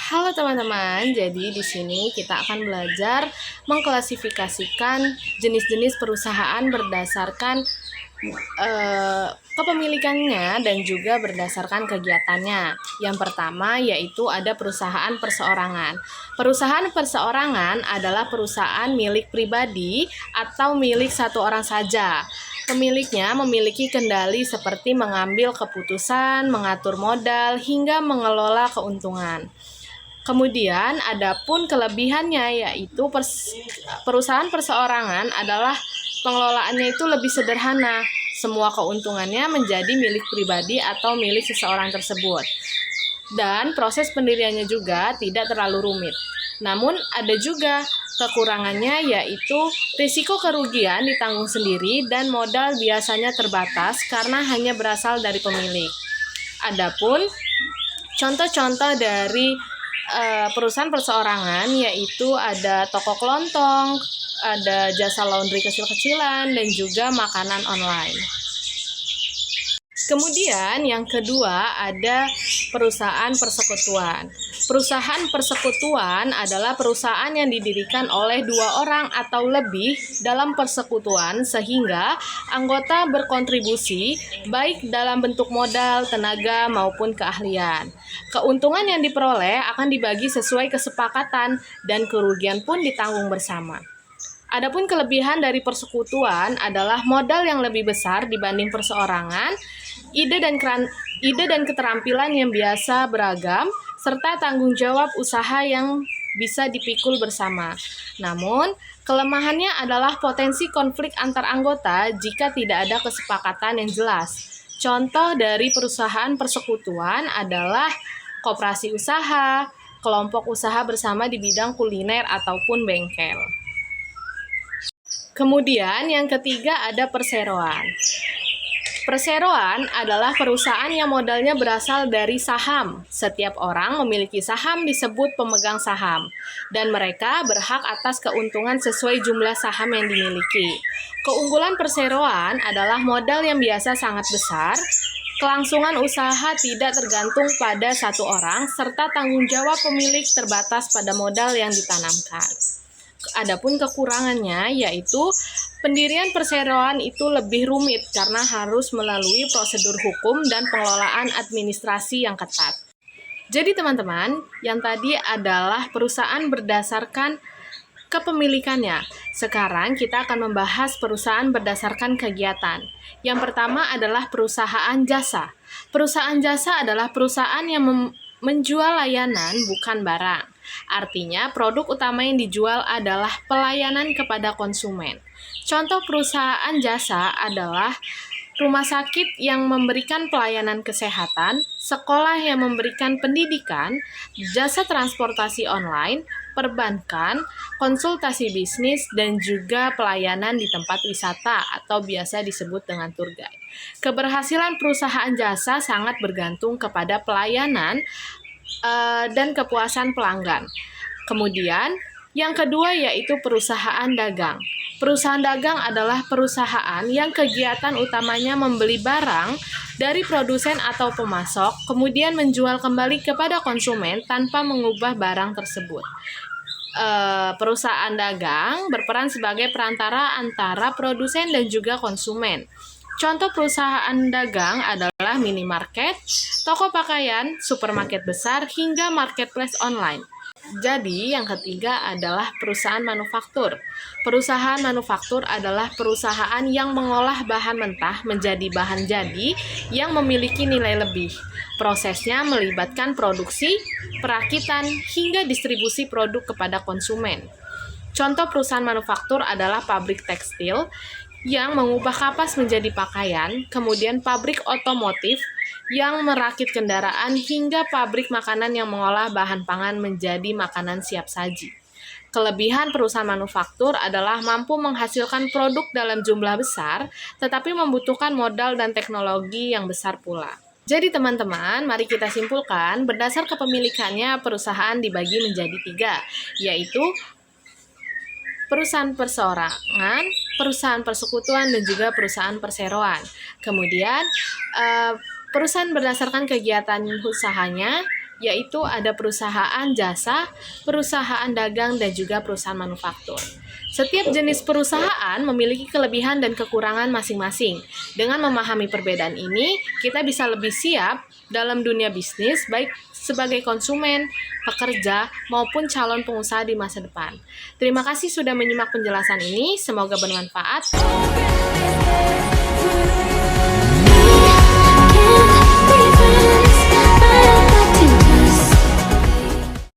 Halo teman-teman, jadi di sini kita akan belajar mengklasifikasikan jenis-jenis perusahaan berdasarkan kepemilikannya dan juga berdasarkan kegiatannya. Yang pertama yaitu ada perusahaan perseorangan. Perusahaan perseorangan adalah perusahaan milik pribadi atau milik satu orang saja. Pemiliknya memiliki kendali seperti mengambil keputusan, mengatur modal, hingga mengelola keuntungan. Kemudian adapun kelebihannya yaitu perusahaan perseorangan adalah pengelolaannya itu lebih sederhana. Semua keuntungannya menjadi milik pribadi atau milik seseorang tersebut. Dan proses pendiriannya juga tidak terlalu rumit. Namun ada juga kekurangannya yaitu risiko kerugian ditanggung sendiri dan modal biasanya terbatas karena hanya berasal dari pemilik. Adapun contoh-contoh dari perusahaan perseorangan yaitu ada toko kelontong, ada jasa laundry kecil-kecilan, dan juga makanan online. Kemudian yang kedua ada perusahaan persekutuan. Perusahaan persekutuan adalah perusahaan yang didirikan oleh dua orang atau lebih dalam persekutuan sehingga anggota berkontribusi baik dalam bentuk modal, tenaga, maupun keahlian. Keuntungan yang diperoleh akan dibagi sesuai kesepakatan dan kerugian pun ditanggung bersama. Adapun kelebihan dari persekutuan adalah modal yang lebih besar dibanding perseorangan, ide dan keterampilan yang biasa beragam, serta tanggung jawab usaha yang bisa dipikul bersama. Namun, kelemahannya adalah potensi konflik antar anggota jika tidak ada kesepakatan yang jelas. Contoh dari perusahaan persekutuan adalah koperasi usaha, kelompok usaha bersama di bidang kuliner ataupun bengkel. Kemudian yang ketiga ada perseroan. Perseroan adalah perusahaan yang modalnya berasal dari saham. Setiap orang memiliki saham disebut pemegang saham, dan mereka berhak atas keuntungan sesuai jumlah saham yang dimiliki. Keunggulan perseroan adalah modal yang biasa sangat besar, kelangsungan usaha tidak tergantung pada satu orang, serta tanggung jawab pemilik terbatas pada modal yang ditanamkan. Adapun kekurangannya yaitu pendirian perseroan itu lebih rumit karena harus melalui prosedur hukum dan pengelolaan administrasi yang ketat. Jadi teman-teman, yang tadi adalah perusahaan berdasarkan kepemilikannya. Sekarang kita akan membahas perusahaan berdasarkan kegiatan. Yang pertama adalah perusahaan jasa. Perusahaan jasa adalah perusahaan yang menjual layanan bukan barang. Artinya, produk utama yang dijual adalah pelayanan kepada konsumen. Contoh perusahaan jasa adalah rumah sakit yang memberikan pelayanan kesehatan, sekolah yang memberikan pendidikan, jasa transportasi online, perbankan, konsultasi bisnis, dan juga pelayanan di tempat wisata atau biasa disebut dengan tour guide. Keberhasilan perusahaan jasa sangat bergantung kepada pelayanan dan kepuasan pelanggan. Kemudian, yang kedua yaitu perusahaan dagang. Perusahaan dagang adalah perusahaan yang kegiatan utamanya membeli barang dari produsen atau pemasok, kemudian menjual kembali kepada konsumen tanpa mengubah barang tersebut. Perusahaan dagang berperan sebagai perantara antara produsen dan juga konsumen. Contoh perusahaan dagang adalah minimarket, toko pakaian, supermarket besar, hingga marketplace online. Jadi, yang ketiga adalah perusahaan manufaktur. Perusahaan manufaktur adalah perusahaan yang mengolah bahan mentah menjadi bahan jadi yang memiliki nilai lebih. Prosesnya melibatkan produksi, perakitan, hingga distribusi produk kepada konsumen. Contoh perusahaan manufaktur adalah pabrik tekstil yang mengubah kapas menjadi pakaian, kemudian pabrik otomotif yang merakit kendaraan, hingga pabrik makanan yang mengolah bahan pangan menjadi makanan siap saji. Kelebihan perusahaan manufaktur adalah mampu menghasilkan produk dalam jumlah besar, tetapi membutuhkan modal dan teknologi yang besar pula. Jadi teman-teman, mari kita simpulkan, berdasar kepemilikannya perusahaan dibagi menjadi 3, yaitu perusahaan perseorangan, perusahaan persekutuan, dan juga perusahaan perseroan. Kemudian, perusahaan berdasarkan kegiatan usahanya yaitu ada perusahaan jasa, perusahaan dagang, dan juga perusahaan manufaktur. Setiap jenis perusahaan memiliki kelebihan dan kekurangan masing-masing. Dengan memahami perbedaan ini, kita bisa lebih siap dalam dunia bisnis, baik sebagai konsumen, pekerja, maupun calon pengusaha di masa depan. Terima kasih sudah menyimak penjelasan ini, semoga bermanfaat.